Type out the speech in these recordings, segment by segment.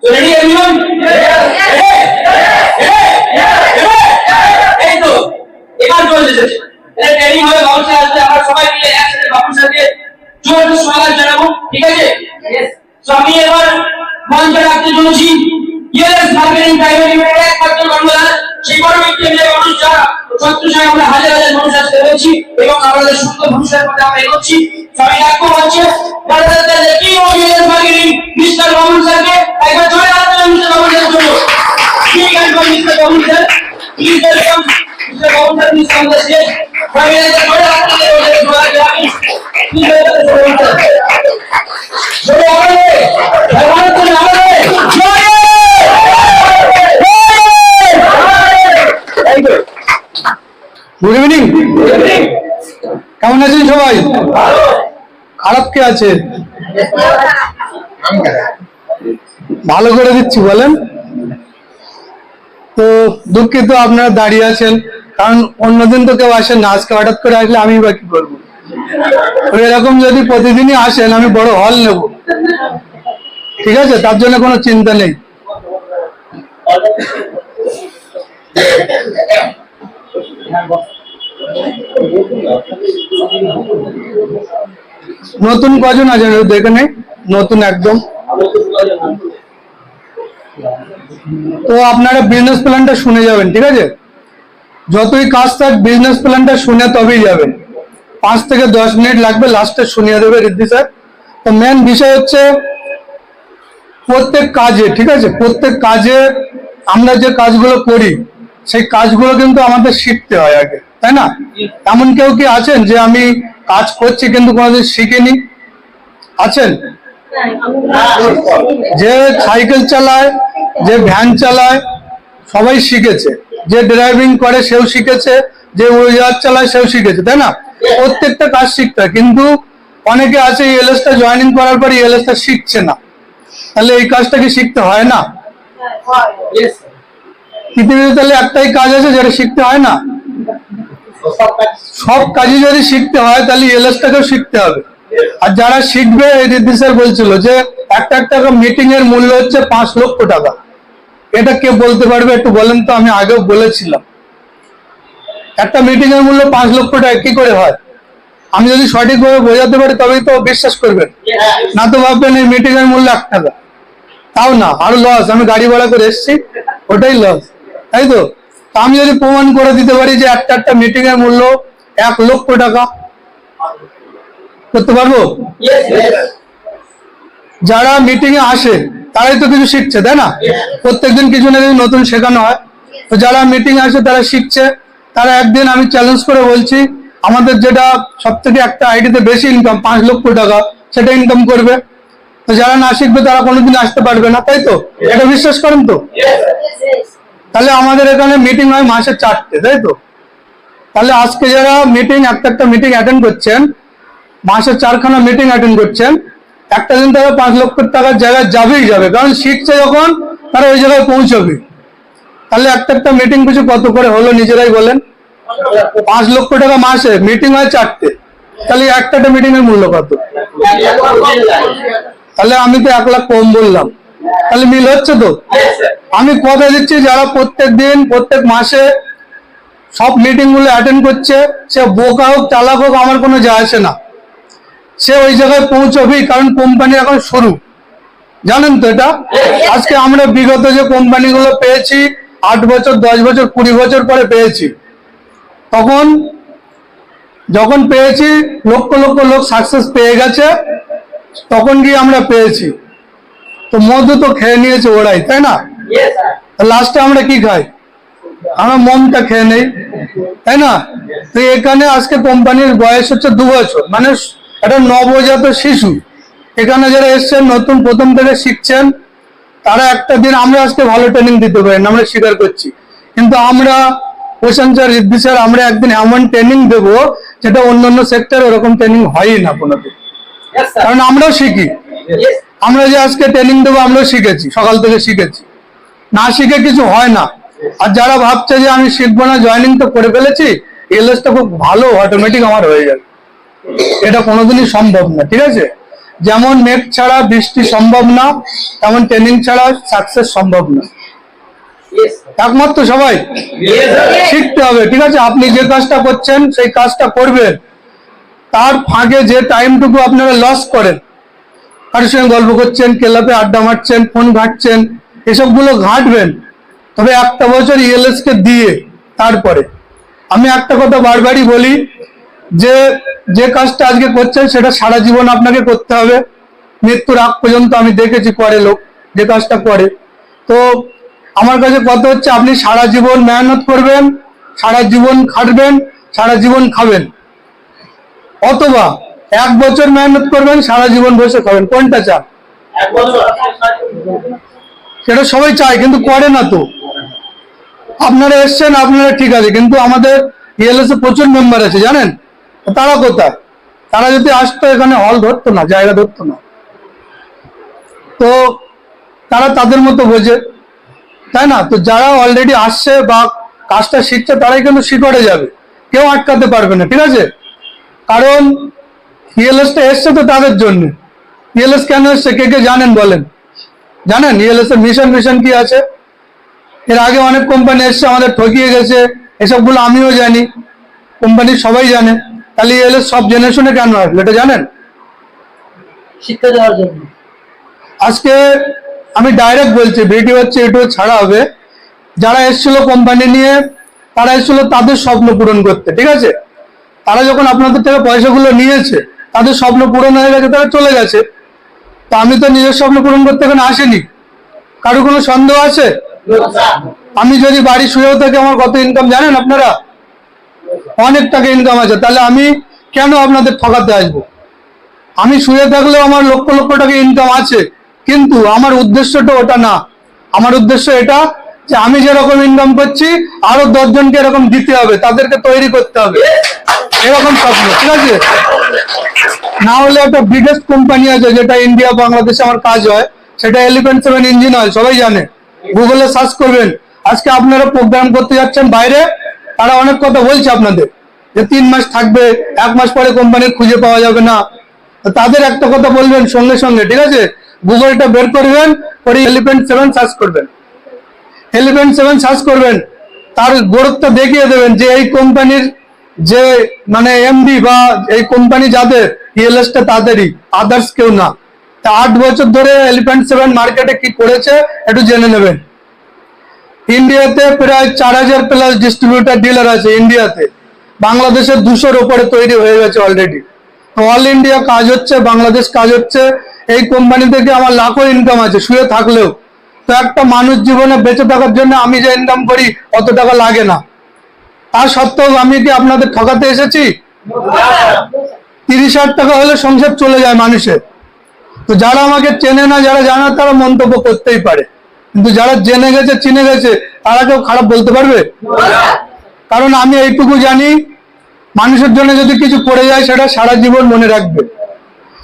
So ready everyone? এই তো এবার চলে এসেছে। এটা ট্রেনিং হবে বাবুর সাথে আমরা সবাই মিলে একসাথে বাবুর সাথে জোরে স্বাগত জানাবো, ঠিক আছে? তো আমি এবার মঞ্চে রাখতে চলেছি ইএলএস মার্কেটিং প্রাইভেট লিমিটেড একমাত্র বাংলার সেই বড় ব্যক্তি মানুষ যারা সত্যিই আমরা হাজার হাজার মানুষ আজকে রয়েছি এবং আমাদের সুন্দর ভবিষ্যতের কথা আমরা এগোচ্ছি। আমি রাখবো মঞ্চে বাংলাদেশের কি ইএলএস মার্কেটিং মিস্টার বাবুল স্যারকে একবার জোরে হাত তালি মিস্টার বাবুল স্যারের জন্য। ঠিক আছে mister Babul sir, please welcome mister Babul sir, please come the stage. আমি একবার জোরে হাত তালি দিয়ে জোরে রাখি। Please welcome Babul sir. জোরে আমাদের ভগবানের জন্য আমাদের জয়। Good evening. কেমন আছেন সবাই? খারাপ কে আছে? ভালো করে দিচ্ছি বলেন। তো দুঃখিত আপনারা দাঁড়িয়ে আছেন, কারণ অন্যদিন তো কেউ আসেন না, আজকে হঠাৎ করে আসলে আমি বা কি করবো। এরকম যদি প্রতিদিনই আসেন আমি বড় হল নেব, ঠিক আছে? তার জন্য কোনো চিন্তা নেই। নতুন কজন আছেন দেখে নেই, নতুন একদম। তো আপনারা বিজনেস প্ল্যানটা শুনে যাবেন, ঠিক আছে? যতই কাজ থাক বিজনেস প্ল্যানটা শুনে তবেই যাবেন। 5 থেকে 10 মিনিট লাগবে, লাস্টে শুনিয়ে দেবে রিদ্ধি স্যার। তো মেন বিষয় হচ্ছে প্রত্যেক কাজে, ঠিক আছে, প্রত্যেক কাজে আমরা যে কাজগুলো করি সেই কাজগুলো কিন্তু আমাদের শিখতে হয় আগে, তাই না? এমন কেউ কি আছেন যে আমি কাজ করছি কিন্তু কোনোদিন শিখিনি? আছেন? যে সাইকেল চালায়, যে ভ্যান চালায়, সবাই শিখেছে। যে ড্রাইভিং করে সেও শিখেছে, যে উড়োজাহাজ চালায় সেও শিখেছে, তাই না? প্রত্যেকটা কাজ শিখতে হয়। কিন্তু অনেকে আছে ইএলএসটা জয়েনিং করার পর ইএলএসটা শিখছে না। তাহলে এই কাজটা কি শিখতে হয় না? পৃথিবীতে তাহলে একটাই কাজ আছে যেটা শিখতে হয় না? সব কাজই যদি শিখতে হয় তাহলে ইএলএসটাকেও শিখতে হবে। আর যারা শিখবে, রিদ্ধি স্যার বলছিল যে একটা মিটিং এর মূল্য হচ্ছে 5 লক্ষ টাকা। এটা কে বলতে পারবে একটু বলেন তো? আমি আগেও বলেছিলাম একটা মিটিং এর মূল্য 5 লক্ষ টাকা কি করে হয়? আমি যদি সঠিকভাবে বোঝাতে পারি তবেই তো বিশ্বাস করবেন, না তো ভাববেন এই মিটিং এর মূল্য 1 টাকা। তাও না, আরো লস। আমি গাড়ি ভাড়া করে এসেছি, ওটাই লস, তাই তো? আমি যদি প্রমাণ করে দিতে পারি যে একটা মিটিং এর মূল্য 1 লক্ষ টাকা, করতে পারবো? যারা মিটিং এ আসে তারাই তো কিছু শিখছে, তাই না? প্রত্যেকদিন কিছু না কিছু নতুন শেখানো হয়। তো যারা মিটিং এ আসে তারা শিখছে। তারা একদিন, আমি চ্যালেঞ্জ করে বলছি, আমাদের যেটা সব থেকে একটা আইডিতে বেশি ইনকাম 5 লক্ষ টাকা, সেটা ইনকাম করবে। তো যারা না শিখবে তারা কোনোদিন আসতে পারবে না, তাই তো? এটা বিশ্বাস করেন তো? তাহলে আমাদের এখানে মিটিং হয় মাসে 4টে, তাই তো? তাহলে আজকে যারা মিটিং একটা মিটিং অ্যাটেন্ড করছেন, মাসে 4খানা মিটিং অ্যাটেন্ড করছেন, একটা দিন তারা 5 লক্ষ টাকার জায়গায় যাবেই যাবে, কারণ শিখছে যখন তারা ওই জায়গায় পৌঁছবে। তাহলে একটা মিটিং পিছু কত করে হলো নিজেরাই বলেন? 5 লক্ষ টাকা মাসে, মিটিং হয় 4টে, তাহলে একটা মিটিং এর মূল্য কত? তাহলে আমি তো 1 লাখ কম বললাম, তাহলে মিল হচ্ছে তো? আমি কথা দিচ্ছি যারা প্রত্যেক দিন প্রত্যেক মাসে সব মিটিং গুলো অ্যাটেন্ড করছে, সে বোকা হোক চালাক হোক আমার কোনো যায় আসে না, সে ওই জায়গায় পৌঁছবেই। কারণ কোম্পানি এখন শুরু, জানেন তো এটা? আজকে আমরা বিগত যে কোম্পানিগুলো পেয়েছি 8 বছর 10 বছর 20 বছর পরে পেয়েছি, তখন যখন পেয়েছি লক্ষ লক্ষ লোক সাকসেস পেয়ে গেছে, তখন গিয়ে আমরা পেয়েছি। তো মধু তো খেয়ে নিয়েছে ওরাই, তাই না? লাস্টে আমরা কি খাই? আমরা মমটা খেয়ে নেই, তাই না? তো এখানে আজকে কোম্পানির বয়স হচ্ছে 2 বছর, মানে একটা নবজাত শিশু। এখানে যারা এসছেন নতুন, প্রথম থেকে শিখছেন, তারা একটা দিন, আমরা আজকে ভালো ট্রেনিং দিতে পারি না, আমরা স্বীকার করছি, কিন্তু আমরা প্রশান্ত স্যার, রিদ্ধি স্যার, আমরা একদিন এমন ট্রেনিং দেবো যেটা অন্যান্য সেক্টরে ওরকম ট্রেনিং হয়ই না কোনোদিন। কারণ আমরাও শিখি, আমরা যে আজকে ট্রেনিং দেবো আমরাও শিখেছি, সকাল থেকে শিখেছি, না শিখে কিছু হয় না। আর যারা ভাবছে যে আমি শিখবো না, জয়েনিং তো করে ফেলেছি, ইএলএসটা খুব ভালো অটোমেটিক আমার হয়ে যাবে, এটা কোনোদিনই সম্ভব না, ঠিক আছে? যেমন মেঘ ছাড়া বৃষ্টি সম্ভব না, তেমন ট্রেনিং ছাড়া সাকসেস সম্ভব না। একমাত্র সবাই শিখতে হবে, ঠিক আছে? আপনি যে কাজটা করছেন সেই কাজটা করবেন, তার ফাঁকে যে টাইমটুকু আপনারা লস করেন, কারোর সঙ্গে গল্প করছেন, ক্লাবে আড্ডা মারছেন, ফোন ঘাঁটছেন, এসবগুলো ঘাঁটবেন, তবে একটা বছর ইএলএস কে দিয়ে তারপরে। আমি একটা কথা বারবারই বলি, যে যে কাজটা আজকে করছেন সেটা সারা জীবন আপনাকে করতে হবে, মৃত্যুর আগ পর্যন্ত। আমি দেখেছি করে লোক যে কাজটা করে। তো আমার কাছে কথা হচ্ছে, আপনি সারা জীবন মেহনত করবেন, সারা জীবন খাটবেন, সারা জীবন খাবেন, অথবা 1 বছর মেহনত করবেন, সারা জীবন বসে খাবেন। কোনটা চান? সেটা সবাই চায়, কিন্তু করে না তো। আপনারা এসছেন, আপনারা ঠিক আছে, কিন্তু আমাদের ইএলএস এ প্রচুর মেম্বার আছে, জানেন? তারা কোথায়? তারা যদি আসতো এখানে হল ধরতো না, জায়গা ধরতো না। তো তারা তাদের মতো বোঝে, তাই না? তো যারা অলরেডি আসছে বা কাজটা শিখছে, তারাই কিন্তু শিখরে যাবে, কেউ আটকাতে পারবে না, ঠিক আছে? কারণ ইএলএস টা এসছে তো তাদের জন্য। ইএলএস কেন এসছে কে কে জানেন বলেন? জানেন ইএলএস এর মিশন কি আছে? এর আগে অনেক কোম্পানি এসছে, আমাদের ঠকিয়ে গেছে, এসবগুলো আমিও জানি, কোম্পানির সবাই জানে। তাহলে ইএলএস সব জেনারেশনে কেন আসলো এটা জানেন? শিক্ষা দেওয়ার জন্য। আজকে আমি ডাইরেক্ট বলছি, ভিডিও হচ্ছে, ইউটিউব ছাড়া হবে, যারা এসেছিল কোম্পানি নিয়ে, তারা এসেছিল তাদের স্বপ্ন পূরণ করতে, ঠিক আছে? তারা যখন আপনাদের থেকে পয়সাগুলো নিয়েছে, তাদের স্বপ্ন পূরণ হয়ে গেছে, তারা চলে গেছে। তো আমি তো নিজের স্বপ্ন পূরণ করতে এখানে আসিনি। কারো কোনো সন্দেহ আছে? আমি যদি বাড়ি শুয়েও থাকি, আমার কত ইনকাম জানেন আপনারা? অনেক টাকা ইনকাম আছে। তাহলে আমি কেন আপনাদের ঠকাতে আসবো? আমি শুয়ে থাকলেও আমার লক্ষ লক্ষ টাকা ইনকাম আছে, কিন্তু আমার উদ্দেশ্যটা ওটা না। আমার উদ্দেশ্য এটা যে আমি যেরকম ইনকাম করছি, আরো 10 জনকে এরকম দিতে হবে, তাদেরকে তৈরি করতে হবে, এরকম স্বপ্ন, ঠিক আছে? না হলে একটা বিগেস্ট কোম্পানি আছে যেটা ইন্ডিয়া বাংলাদেশে আমার কাজ হয়, সেটা এলিফ্যান্ট 7 ইঞ্জিন অয়েল, সবাই জানে, গুগলে সার্চ করবেন। আজকে আপনারা প্রোগ্রাম করতে যাচ্ছেন বাইরে, তারা অনেক কথা বলছে আপনাদের, যে 3 মাস থাকবে, 1 মাস পরে কোম্পানির খুঁজে পাওয়া যাবে না। তাদের একটা কথা বলবেন সঙ্গে সঙ্গে, ঠিক আছে? গুগলটা বের করবেন, করে এলিফ্যান্ট 7 সার্চ করবেন, এলিফ্যান্ট 7 সার্চ করবেন, তার গুরুত্ব দেখিয়ে দেবেন যে এই কোম্পানির যে মানে এমডি বা এই কোম্পানি যাদের ইএলএস টা তাদেরই, আদার্স কেউ না। তা 8 বছর ধরে এলিফ্যান্ট 7 মার্কেটে কি করেছে একটু জেনে নেবেন। ইন্ডিয়াতে প্রায় 4000 প্লাস ডিস্ট্রিবিউটার ডিলার আছে ইন্ডিয়াতে, বাংলাদেশে 200-র উপরে তৈরি হয়ে গেছে অলরেডি। অল ইন্ডিয়া কাজ হচ্ছে, বাংলাদেশ কাজ হচ্ছে। এই কোম্পানি থেকে আমার লাখো ইনকাম আছে শুয়ে থাকলেও। তো একটা মানুষ জীবনে বেঁচে থাকার জন্য আমি যে ইনকাম করি অত টাকা লাগে না। তার সত্ত্বেও আমি কি আপনাদের ঠকাতে এসেছি? 30,000 টাকা হলে সংসার চলে যায় মানুষের। তো যারা আমাকে চেনে না, যারা জানে, তারা মন্তব্য করতেই পারে, কিন্তু যারা জেনে গেছে, চিনে গেছে, তারা কেউ খারাপ বলতে পারবে? কারণ আমি এইটুকু জানি, মানুষের জন্য যদি কিছু করে যায় সেটা সারা জীবন মনে রাখবে।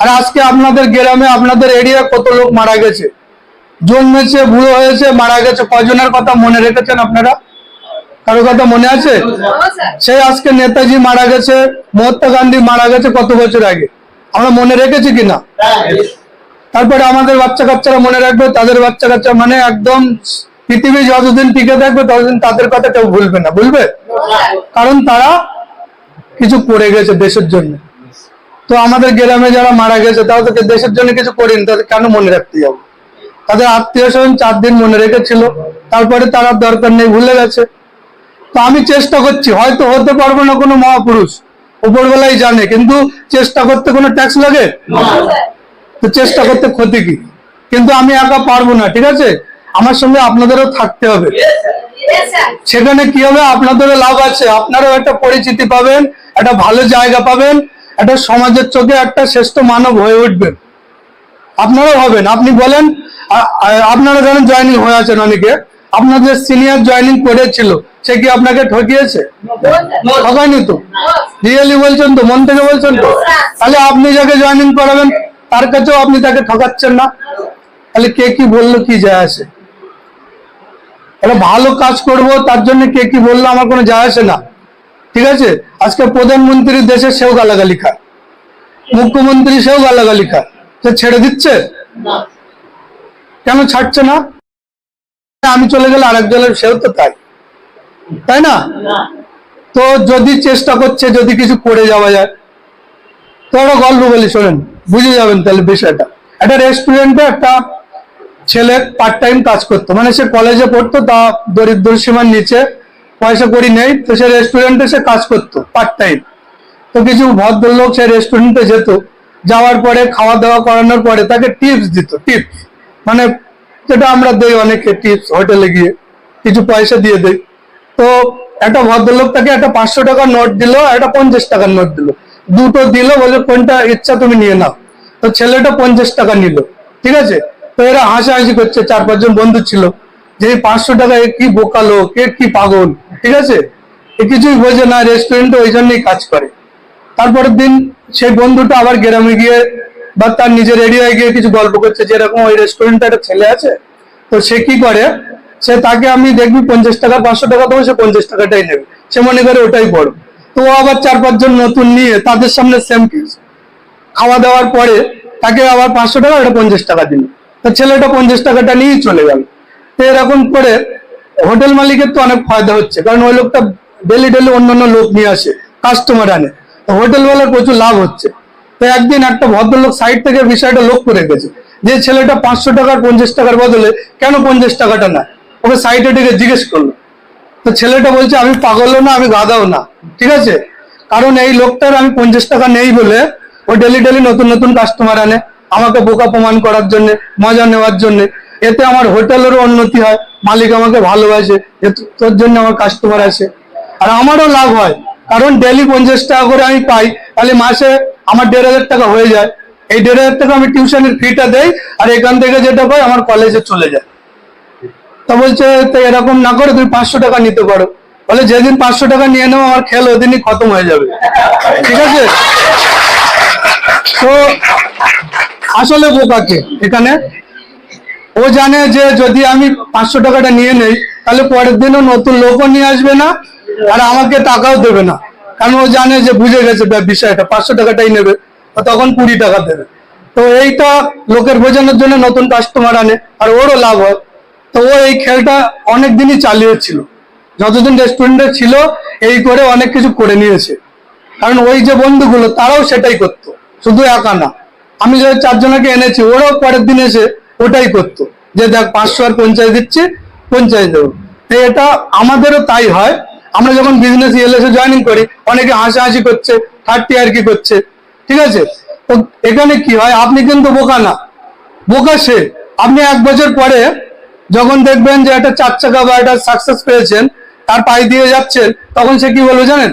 আর আজকে আপনাদের গ্রামে, আপনাদের এরিয়া কত লোক মারা গেছে, জন্মেছে, বুড়ো হয়েছে, মারা গেছে, কজনের কথা মনে রেখেছেন আপনারা? কারো কথা মনে আছে? সেই আজকে নেতাজি মারা গেছে, মহাত্মা গান্ধী মারা গেছে কত বছর আগে, আমরা মনে রেখেছি কিনা? তারপরে আমাদের বাচ্চা কাচ্চারা মনে রাখবে, তাদের বাচ্চা কাচ্চা, মানে একদম পৃথিবী যতদিন টিকে থাকবে ততদিন তাদের কথা কেউ ভুলবে না, ভুলবে? কারণ তারা কিছু করে গেছে দেশের জন্য। তো আমাদের গ্রামে যারা মারা গেছে, তাও তো দেশের জন্য কিছু করেনি, তাদের কেন মনে রাখতে যাবো? তাদের আত্মীয় স্বজন 4 দিন মনে রেখেছিল, তারপরে তারা দরকার নেই, ভুলে গেছে। তো আমি চেষ্টা করছি, হয়তো হতে পারবো না কোনো মহাপুরুষ, উপরবেলাই জানে, কিন্তু চেষ্টা করতে কোনো ট্যাক্স লাগে? তো চেষ্টা করতে ক্ষতি কি? কিন্তু আমি একা পারবো না, ঠিক আছে? আমার সঙ্গে আপনাদেরও থাকতে হবে। সেখানে কি হবে? আপনাদেরও লাভ আছে, আপনারাও একটা পরিচিতি পাবেন, একটা ভালো জায়গা পাবেন, একটা সমাজের চোখে একটা শ্রেষ্ঠ মানব হয়ে উঠবেন। আপনারাও হবেন। আপনি বলেন, আপনারা জানেন জয়েনিং হয়ে আছেন অনেকে, আপনাদের সিনিয়র জয়েনিং করেছিল, সে কি আপনাকে ঠকিয়েছে? ঠকায়নি তো? রিয়েলি বলছেন তো? মন থেকে বলছেন তো? তাহলে আপনি যাকে জয়েনিং করাবেন তার কাছেও আপনি তাকে ঠকাচ্ছেন না? তাহলে কে কি বললো কি যায় আসে? একটা ভালো কাজ করব, তার জন্য কে কি বললো আমার কোনো যায় আসে না, ঠিক আছে? আজকে প্রধানমন্ত্রী দেশে সেও গালাগালি খায়, মুখ্যমন্ত্রী সেও গালাগালি খায়, সে ছেড়ে দিচ্ছে? না। কেন ছাড়ছে না? আমি চলে গেলে আরেকজনের, সেও তো তাই, তাই না? না। তো যদি চেষ্টা করছে, যদি কিছু করে যাওয়া যায়, তো একটা গল্প বলি শোনেন, বুঝে যাবেন তাহলে বিষয়টা। একটা রেস্টুরেন্টে একটা ছেলে পার্ট টাইম কাজ করতো, মানে সে কলেজে পড়তো, তা দরিদ্র সীমার নিচে, পয়সা কড়ি নেই, তো সে রেস্টুরেন্টে সে কাজ করতো পার্ট টাইম। তো কিছু ভদ্রলোক সে রেস্টুরেন্টে যেত, যাওয়ার পরে খাওয়া দাওয়া করানোর পরে তাকে টিপস দিত। টিপস মানে যেটা আমরা দেই অনেকে টিপস, হোটেলে গিয়ে কিছু পয়সা দিয়ে দেই। তো একটা ভদ্রলোক তাকে একটা 500 টাকার নোট দিল, একটা 50 টাকার নোট দিল, দুটো দিল, বলে কোনটা ইচ্ছা তুমি নিয়ে নাও। তো ছেলেটা 50 টাকা নিল, ঠিক আছে। তো এরা হাসাহাসি করছে, 4-5 জন বন্ধু ছিল, যে এই 500 টাকা এ কি বোকা লোক, এ কি পাগল, ঠিক আছে, এ কিছুই বোঝে না, রেস্টুরেন্টে ওই জন্যই কাজ করে। তারপরের দিন সেই বন্ধুটা আবার গ্রামে গিয়ে বা তার নিজের এরিয়ায় গিয়ে কিছু গল্প করছে, যেরকম ওই রেস্টুরেন্টে একটা ছেলে আছে, তো সে কি করে, সে তাকে আমি দেখবি 50 টাকা 500 টাকা দেবো, সে 50 টাকাটাই নেবে, সে মনে করে ওটাই বড়। তো ও আবার 4-5 জন নতুন নিয়ে তাদের সামনে সেম কেস, খাওয়া দাওয়ার পরে তাকে আবার 500 টাকা, ওটা 50 টাকা দিল, তো ছেলেটা 50 টাকাটা নিয়েই চলে গেল। তো এরকম করে হোটেল মালিকের তো অনেক ফায়দা হচ্ছে, কারণ ওই লোকটা ডেলি ডেলি অন্যান্য লোক নিয়ে আসে, কাস্টমার আনে, তো হোটেলওয়ালার প্রচুর লাভ হচ্ছে। তো একদিন একটা ভদ্রলোক সাইড থেকে বিষয়টা লক্ষ্য রেখেছে, যে ছেলেটা 500 টাকার 50 টাকার বদলে কেন 50 টাকাটা না, ওকে সাইডে ডেকে জিজ্ঞেস করলো। তো ছেলেটা বলছে, আমি পাগলও না, আমি গাধাও না, ঠিক আছে, কারণ এই লোকটার আমি 50 টাকা নেই বলে ও ডেলি ডেলি নতুন নতুন কাস্টমার আনে, আমাকে বোকা প্রমাণ করার জন্য, মজা নেওয়ার জন্য। এতে আমার হোটেলেরও উন্নতি হয়, মালিক আমাকে ভালোবাসে, যে তোর জন্য আমার কাস্টমার আসে, আর আমারও লাভ হয়, কারণ ডেলি 50 টাকা করে আমি পাই, তাহলে মাসে আমার 1500 টাকা হয়ে যায়। এই 1500 টাকা আমি টিউশনের ফিটা দেই, আর এখান থেকে যেটা পাই আমার কলেজে চলে যায়। তা বলছে, তো এরকম না করে তুমি 500 টাকা নিতে পারো। বলে, যেদিন 500 টাকা নিয়ে নেবো আমার খেল ওদিনই খতম হয়ে যাবে, ঠিক আছে। তো আসলে বোকাকে এখানে, ও জানে যে যদি আমি 500 টাকাটা নিয়ে নেই, তাহলে পরের দিনও নতুন লোকও নিয়ে আসবে না, আর আমাকে টাকাও দেবে না, কারণ ও জানে যে, বুঝে গেছে বিষয়টা, 500 টাকাটাই নেবে, তখন 20 টাকা দেবে। তো এইটা লোকের বোঝানোর জন্য নতুন কাস্টমার আনে, আর ওরও লাভ হয়। তো ও এই খেলটা অনেক দিনই চালিয়েছিল, যতদিন রেস্টুরেন্টে ছিল, এই করে অনেক কিছু করে নিয়েছে। কারণ ওই যে বন্ধুগুলো, তারাও সেটাই করতো, শুধু একা না। আমি যে 4 জনকে এনেছি, ওরাও পরের দিন এসে ওটাই করতো, যে দেখ 500 আর 50 দিচ্ছে, 50 দেবো। তো এটা আমাদেরও তাই হয়। আমরা যখন বিজনেস এলএসে জয়েনিং করি, অনেকে হাসাহাসি করছে, 30 আর কি করছে, ঠিক আছে। তো এখানে কি হয়, আপনি কিন্তু বোকা না, বোকা সে। আপনি 1 বছর পরে যখন দেখবেন যে একটা 4 চাকা বা একটা সাকসেস পেয়েছেন, তার পায়ে দিয়ে যাচ্ছেন, তখন সে কি বলবে জানেন,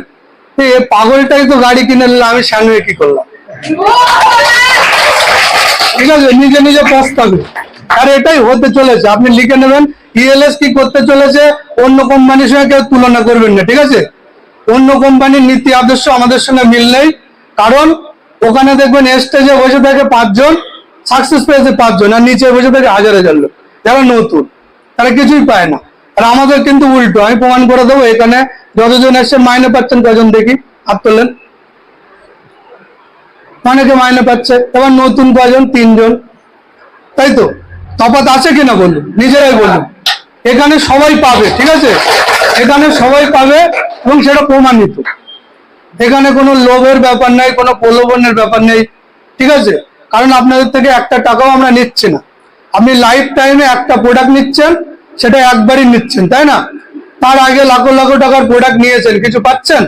এ পাগলটাই তো গাড়ি কিনে নিল, আমি সামনে কি করলাম, ঠিক আছে, নিজে নিজে পস্তাবে। আর এটাই হতে চলেছে, আপনি লিখে নেবেন, ইএলএস কি করতে চলেছে, অন্য কোম্পানির সঙ্গে কেউ তুলনা করবেন না, ঠিক আছে। অন্য কোম্পানির নীতি আদর্শ আমাদের সঙ্গে মিল নেই, কারণ ওখানে দেখবেন স্টেজে বসে থাকে 5 জন, সাকসেস পেয়েছে 5 জন, আর নিচে বসে থাকে 1000 লোক, যারা নতুন, তারা কিছুই পায় না। আর আমাদের কিন্তু উল্টো, আমি প্রমাণ করে দেবো, এখানে যতজন এসে মাইনে পাচ্ছেন কজন দেখি, হাত তোলেন। অনেকে মাইনে পাচ্ছে, এবার নতুন কজন, 3 জন, তাই তো। তফাৎ আছে কিনা বলুন, নিজেরাই বলুন। এখানে সবাই পাবে, ঠিক আছে, এখানে সবাই পাবে, এবং সেটা প্রমাণিত। এখানে কোনো লোভের ব্যাপার নাই, কোনো প্রলোভনের ব্যাপার নেই, ঠিক আছে। কারণ আপনাদের থেকে একটা টাকাও আমরা নিচ্ছি না। আপনি লাইফ টাইমে একটা প্রোডাক্ট নিচ্ছেন, সেটা একবারই নিচ্ছেন, তাই না। তার আগে লাখো লাখো টাকার প্রোডাক্ট নিয়েছেন, কিছু পাচ্ছেন।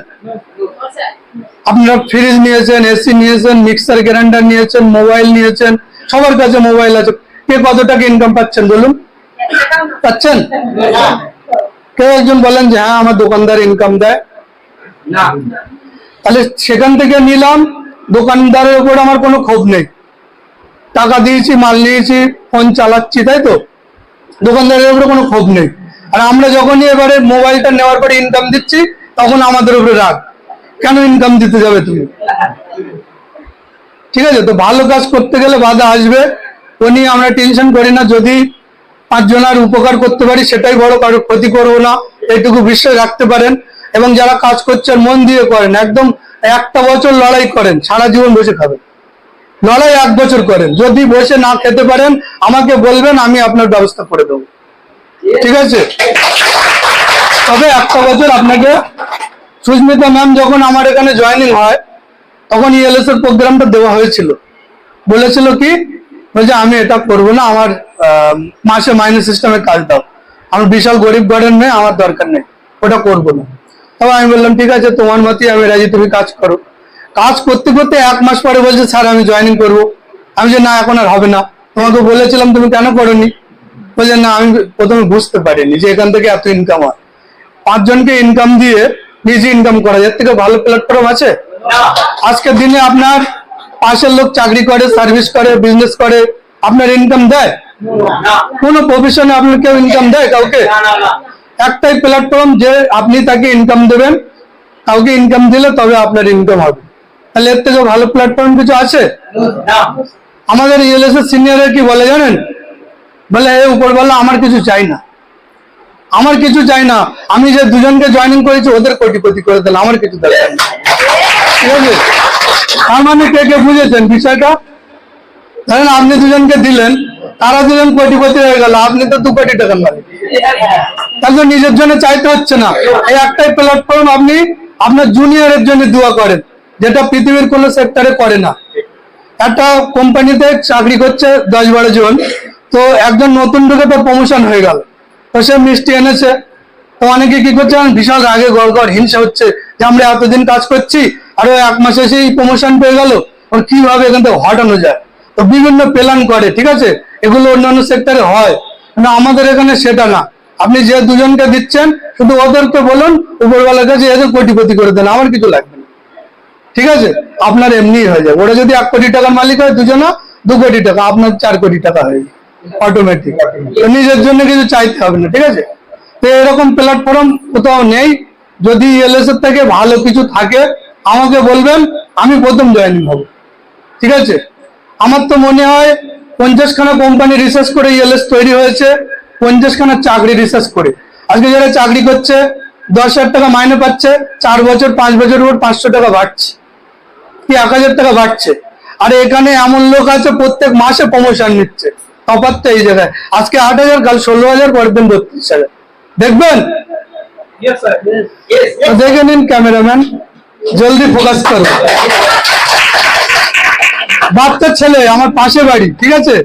আপনারা ফ্রিজ নিয়েছেন, এসি নিয়েছেন, মিক্সার গ্রাইন্ডার নিয়েছেন, মোবাইল নিয়েছেন, সবার কাছে মোবাইল আছে, কে কত টাকা ইনকাম পাচ্ছেন বলুন, পাচ্ছেন? কেউ একজন বলেন যে হ্যাঁ আমার দোকানদার ইনকাম দেয় না, তাহলে সেখান থেকে নিলাম, দোকানদারের উপর আমার কোনো ক্ষোভ নেই, টাকা দিয়েছি, মাল নিয়েছি, ফোন চালাচ্ছি, তাই তো, দোকানদারের উপরে কোনো ক্ষোভ নেই। আর আমরা যখনই এবারে মোবাইলটা নেওয়ার পরে ইনকাম দিচ্ছি, তখন আমাদের উপরে রাগ, কেন ইনকাম দিতে যাবে তুমি, ঠিক আছে। তো ভালো কাজ করতে গেলে বাধা আসবে, ও নিয়ে আমরা টেনশন করি না। যদি 5 জনের উপকার করতে পারি, সেটাই বড়, কারোর ক্ষতি করবো না, এইটুকু বিশ্বাস রাখতে পারেন। এবং যারা কাজ করছেন মন দিয়ে করেন, একদম 1টা বছর লড়াই করেন, সারা জীবন বসে খাবেন, লড়াই 1 বছর করেন, যদি বসে না খেতে পারেন আমাকে বলবেন, আমি আপনার ব্যবস্থা করে দেবো, ঠিক আছে? তবে একটা বছর আপনাকে, সুস্মিতা ম্যাম যখন আমার এখানে জয়েনিং হয় তখন ইএলএস এর প্রোগ্রামটা দেওয়া হয়েছিল, বলেছিল কি, বলছে আমি এটা করবো না, আমার মাসে মাইনে সিস্টেমে কাজ দাও, আমার বিশাল গরিব ঘরের মেয়ে, আমার দরকার নেই, ওটা করবো না। তবে আমি বললাম ঠিক আছে, তোমার মতই আমি রাজি, তুমি কাজ করো। কাজ করতে করতে 1 মাস পরে বলছে স্যার আমি জয়েনিং করবো। আমি যে না, এখন আর হবে না, তোমাকে বলেছিলাম, তুমি কেন করোনি? বলছে না, আমি প্রথমে বুঝতে পারিনি যে এখান থেকে এত ইনকাম হয়, 5 জনকে ইনকাম দিয়ে নিজে ইনকাম করা, এর থেকে ভালো প্ল্যাটফর্ম আছে? আজকের দিনে আপনার পাশের লোক চাকরি করে, সার্ভিস করে, বিজনেস করে, আপনার ইনকাম দেয়? কোন প্রফেশনে আপনার কেউ ইনকাম দেয় কাউকে? একটাই প্ল্যাটফর্ম, যে আপনি তাকে ইনকাম দেবেন, কাউকে ইনকাম দিলে তবে আপনার ইনকাম হবে। তাহলে এর থেকে ভালো প্ল্যাটফর্ম কিছু আছে? আমাদের ইএলএস এর সিনিয়রের কি বলে জানেন? বলে এই উপরওয়ালা আমার কিছু চাই না, আমার কিছু চাই না, আমি যে 2 জনকে জয়েনিং করেছি ওদের কোটিপতি করে দিলাম, আমার কিছু দরকার নেই, ঠিক আছে? তার মানে কে কে বুঝেছেন বিষয়টা? ধরেন আপনি 2 জনকে দিলেন, তারা 2 জন কোটিপতি হয়ে গেল, আপনি তো 2 কোটি টাকার মালিক, তাহলে নিজের জন্য চাইতে হচ্ছে না। এই একটাই প্ল্যাটফর্ম, আপনি আপনার জুনিয়রের জন্য দোয়া করেন, যেটা পৃথিবীর কোনো সেক্টরে করে না। একটা কোম্পানিতে চাকরি করছে 10-12 জন, তো একজন নতুন ঢুকে তো প্রমোশন হয়ে গেল, তো সে মিষ্টি এনেছে, তো অনেকে কি করছে, বিশাল রাগে গড়গড় হিংসা হচ্ছে যে আমরা এতদিন কাজ করছি আর ও 1 মাসে সেই প্রমোশন পেয়ে গেল, ওর কিভাবে এখান থেকে হটানো যায়, তো বিভিন্ন প্ল্যান করে, ঠিক আছে? এগুলো অন্যান্য সেক্টরে হয় না, আমাদের এখানে সেটা না। আপনি যে 2 জনকে দিচ্ছেন, শুধু ওদেরকে বলুন উপরওয়ালার কাছে এদের কোটিপতি করে দেন, আমার কিছু লাগবে না, ঠিক আছে? আপনার এমনি হয়ে যাবে। ওরা যদি 1 কোটি টাকার মালিক হয়, 2 জনা 2 কোটি টাকা, আপনার 4 কোটি টাকা হয়ে যাবে অটোমেটিক। নিজের জন্য কিছু চাইতে হবে না, ঠিক আছে? তো এরকম প্ল্যাটফর্ম কোথাও নেই। যদি ইএলএস এর থেকে ভালো কিছু থাকে আমাকে বলবেন, আমি প্রথম জয়েনিং হব, ঠিক আছে? আমার তো মনে হয় 50খানা কোম্পানি রিসার্চ করে ইএলএস তৈরি হয়েছে, 50খানা চাকরি রিসার্চ করে। আজকে যারা চাকরি করছে 10,000 টাকা মাইনে পাচ্ছে, 4 বছর 5 বছর পর 500 টাকা বাড়ছে কি 1000 টাকা বাড়ছে। আর এখানে এমন লোক আছে প্রত্যেক মাসে প্রমোশন নিচ্ছে, তফাৎটা এই জায়গায়, আজকে 8,000, কাল 16,000, পরের দিন 32,000। দেখবেন? তো দেখে নিন ক্যামেরাম্যান, জলদি ফোকাস করো। বাচ্চা ছেলে আমার পাশে বাড়ি, ঠিক আছে?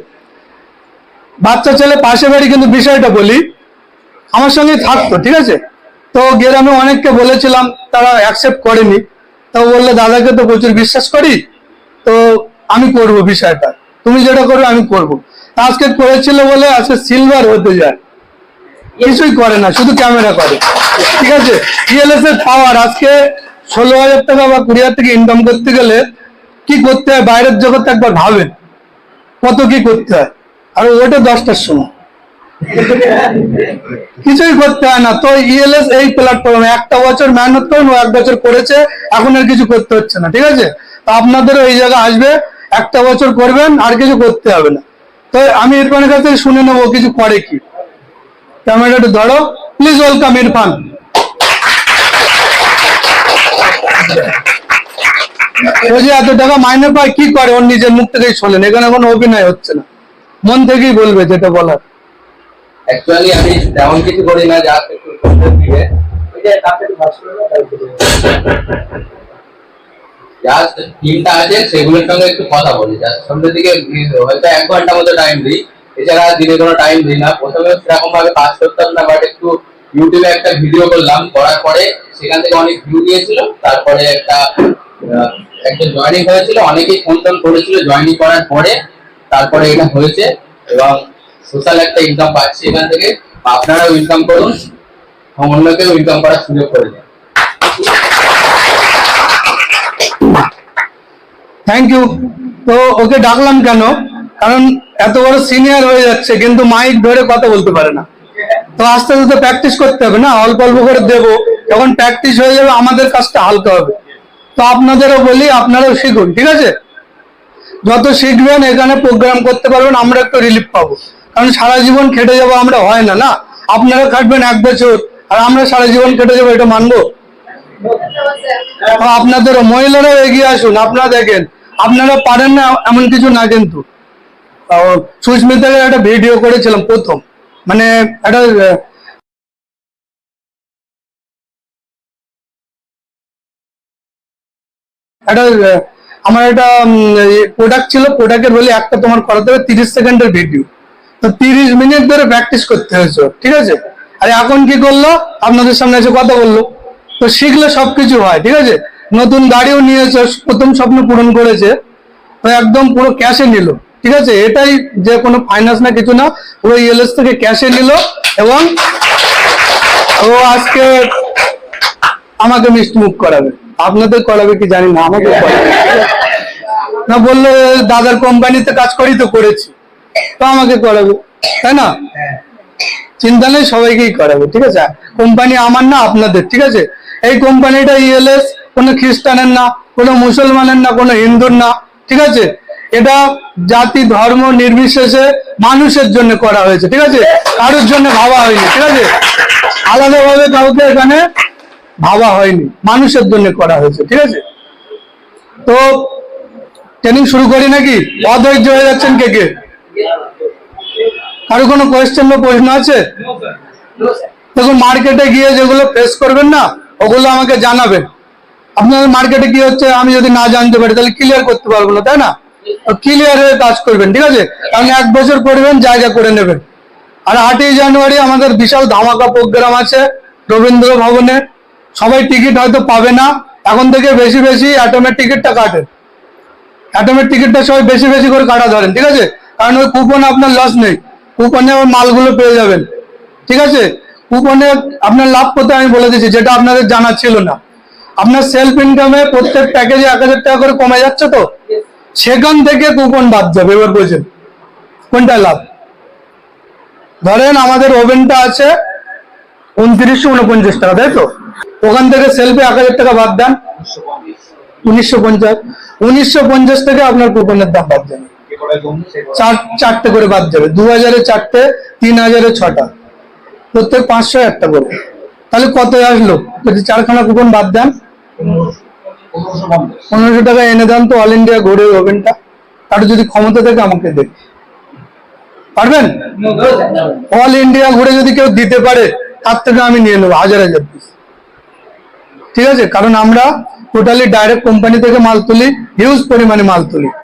বাচ্চা ছেলে পাশে বাড়ি, কিন্তু বিষয়টা বলি, আমার সঙ্গে থাকতো, ঠিক আছে? তো গ্রামে অনেককে বলেছিলাম, তারা অ্যাকসেপ্ট করেনি। তো বললে দাদাকে তো প্রচুর বিশ্বাস করি, তো আমি করব বিষয়টা, তুমি যেটা করবে আমি করব। আজকে করেছিল বলে আজকে সিলভার হতে যায়, কিছুই করে না, শুধু ক্যামেরা করে, ঠিক আছে? ইএলএস এর পাওয়ার, আজকে 16,000 টাকা বা 20,000 টাকা ইনকাম করতে গেলে কি করতে হয় বাইরের জগতে একবার ভাবেন, কত কি করতে হয়। আর ওটা 10টার সময় কিছুই করতে হয় না। তো ইএলএস এই প্ল্যাটফর্ম, 1টা বছর মেহনত করেন, ও 1 বছর করেছে, এখন আর কিছু করতে হচ্ছে না, ঠিক আছে? তো আপনাদেরও এই জায়গা আসবে, 1টা বছর করবেন, আর কিছু করতে হবে না। তো আমি ইরফানের কাছে শুনে নেবো কিছু করে কি। ক্যামেরাটা ধরো, প্লিজ ওয়েলকাম ইরফান। ও যে এত টাকা মাইনে পায়, কি করে ওর নিজের মুখ থেকেই শোনেন, এখানে কোনো অভিনয় হচ্ছে না, মন থেকেই বলবে যেটা বলার। অ্যাকচুয়ালি আমি তেমন কিছু করি না, যা একটু কন্টেন্ট দিবে, জাস্ট টিমটা আছে সেগুলোর সঙ্গে একটু কথা বলি, জাস্ট সন্ধ্যের দিকে হয়তো 1 ঘন্টা মতো টাইম দিই, এছাড়া দিনে কোনো টাইম দিই না। প্রথমে সেরকম ভাবে কাজ করতাম না, বাট একটু ইউটিউবে একটা ভিডিও করলাম, করার পরে সেখান থেকে অনেক ভিউ দিয়েছিল, তারপরে একজন জয়েনিং হয়েছিল, অনেকেই ফোন টোন করেছিল জয়েনিং করার পরে, তারপরে এটা হয়েছে এবং সোশ্যাল একটা ইনকাম পাচ্ছি এখান থেকে। আপনারাও ইনকাম করুন, অন্যকেও ইনকাম করার সুযোগ করে দিন। Thank you. তো ওকে ডাকলাম কেন, কারণ এত বড় সিনিয়র হয়ে যাচ্ছে কিন্তু মাইক ধরে কথা বলতে পারে না। তো আস্তে আস্তে প্র্যাকটিস করতে হবে না, অল্প অল্প করে দেবো, যখন প্র্যাকটিস হয়ে যাবে আমাদের কাজটা হালকা হবে। তো আপনাদেরও বলি, আপনারাও শিখুন, ঠিক আছে? যত শিখবেন এখানে প্রোগ্রাম করতে পারবেন, আমরা একটু রিলিফ পাবো। কারণ সারা জীবন খেটে যাবো আমরা, হয় না, না? আপনারা খাটবেন 1 বছর আর আমরা সারা জীবন খেটে যাবো, এটা মানবো? আপনাদেরও মহিলারাও এগিয়ে আসুন। আপনারা দেখেন আপনারা পারেন না এমন কিছু না, কিন্তু সুস্মিতাকে একটা ভিডিও করেছিলাম প্রথম, মানে একটা আমার একটা প্রোডাক্ট ছিল, প্রোডাক্টের বলে একটা তোমার করাতে হবে 30 সেকেন্ডের ভিডিও, তো 30 মিনিট ধরে প্র্যাকটিস করতে হয়েছে, ঠিক আছে। আর এখন কি করলো, আপনাদের সামনে এসে কথা বললো, তো শিখলে সবকিছু হয়, ঠিক আছে। নতুন গাড়িও নিয়েছে, প্রথম স্বপ্ন পূরণ করেছে, তো একদম পুরো ক্যাশে নিল, ঠিক আছে। এটাই যে কোনো ফাইন্যান্স না কিছু না, পুরো ইএলএস থেকে ক্যাশে নিল, এবং ও আজকে আমাকে মিষ্টি মুখ করাবে, আপনাদের করাবে কি জানি না, আমাকে করাবে না। বললো দাদার কোম্পানিতে কাজ করি তো করেছি, তো আমাকে করাবে, তাই না? চিন্তা নেই, সবাইকেই করাবে, ঠিক আছে। কোম্পানি আমার না আপনাদের, ঠিক আছে। এই কোম্পানিটা ইএলএস কোনো খ্রিস্টানের না, কোনো মুসলমানের না, কোনো হিন্দুর না, ঠিক আছে। এটা জাতি ধর্ম নির্বিশেষে মানুষের জন্য করা হয়েছে, ঠিক আছে। কারোর জন্য ভাবা হয়নি, ঠিক আছে। আলাদাভাবে কাউকে এখানে ভাবা হয়নি, মানুষের জন্য করা হয়েছে, ঠিক আছে। তো ট্রেনিং শুরু করি নাকি? অধৈর্য হয়ে যাচ্ছেন কে কে? কারো কোনো কোয়েশ্চেন বা প্রশ্ন আছে? দেখুন, মার্কেটে গিয়ে যেগুলো ফেস করবেন না, ওগুলো আমাকে জানাবেন। আপনাদের মার্কেটে কি হচ্ছে আমি যদি না জানতে পারি, তাহলে ক্লিয়ার করতে পারবো না, তাই না? ক্লিয়ার হয়ে কাজ করবেন, ঠিক আছে। কারণ 1 বছর করবেন, জায়গা করে নেবেন। আর 8ই জানুয়ারি আমাদের বিশাল ধামাকা প্রোগ্রাম আছে রবীন্দ্র ভবনে। সবাই টিকিট হয়তো পাবে না, এখন থেকে বেশি বেশি অ্যাটমের টিকিটটা কাটেন। অ্যাটমের টিকিটটা সবাই বেশি বেশি করে কাটা ধরেন, ঠিক আছে। কারণ ওই কুপনে আপনার লস নেই, কুপনে ওই মালগুলো পেয়ে যাবেন, ঠিক আছে। কুপনে আপনার লাভ কোথায় আমি বলে দিচ্ছি, যেটা আপনাদের জানা ছিল না। আপনার সেলফ ইনকামে প্রত্যেক প্যাকেজে 1000 টাকা করে কমে যাচ্ছে, তো সেখান থেকে কুপন বাদ যাবে। এবার বলছেন কোনটা লাভ? ধরেন আমাদের ওভেনটা আছে 2949 টাকা, তাই তো? ওখান থেকে সেলফে 1000 টাকা বাদ দেন, 1950। 1950 থেকে আপনার কুপনের দাম বাদ যাবে, চারটে করে বাদ যাবে। 2000-এ 4টে, 3000-এ 6টা, প্রত্যেক 500 একটা করে। তাহলে কত আসলো? যদি 4খানা কুপন বাদ দেন, 1500 টাকা এনে দেন তো অল ইন্ডিয়া ঘুরে ওভেনটা। তার যদি ক্ষমতা থাকে আমাকে দেখ, পারবেন? অল ইন্ডিয়া ঘুরে যদি কেউ দিতে পারে, তার থেকে আমি নিয়ে নেবো 1000 পিস, ঠিক আছে। কারণ আমরা টোটালি ডাইরেক্ট কোম্পানি থেকে মাল তুলি, হিউজ পরিমাণে মাল তুলি।